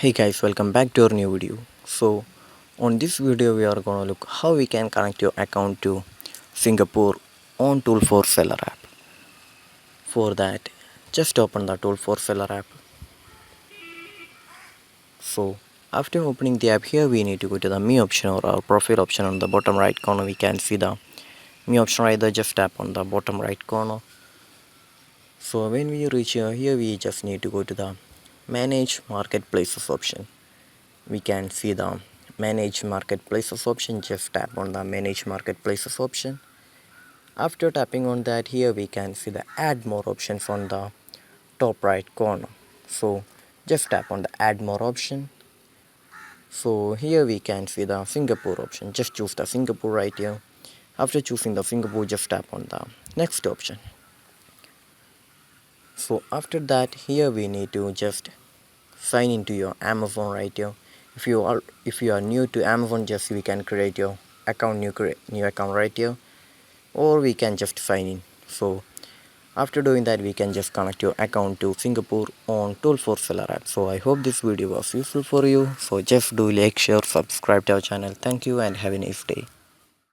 Hey guys, welcome back to our new video. So on this video we are gonna look how we can connect your account to Singapore on Tool4seller app. For that, just open the Tool4seller app. So after opening the app, here we need to go to the me option or our profile option. On the bottom right corner we can see the me option right there. Just tap on the bottom right corner. So when we reach here we just need to go to the manage marketplaces option. We can see the manage marketplaces option. Just tap on the manage marketplaces option. After tapping on that, here we can see the add more options on the top right corner. So just tap on the add more option. So here we can see the Singapore option. Just choose the Singapore right here. After choosing the Singapore, just tap on the next option. So after that, here we need to just sign into your Amazon right here. If you are new to Amazon, just we can create your account, new account right here, or we can just sign in. So after doing that, we can just connect your account to Singapore on Tool4seller app. So I hope this video was useful for you. So just do like, share, subscribe to our channel. Thank you and have a nice day.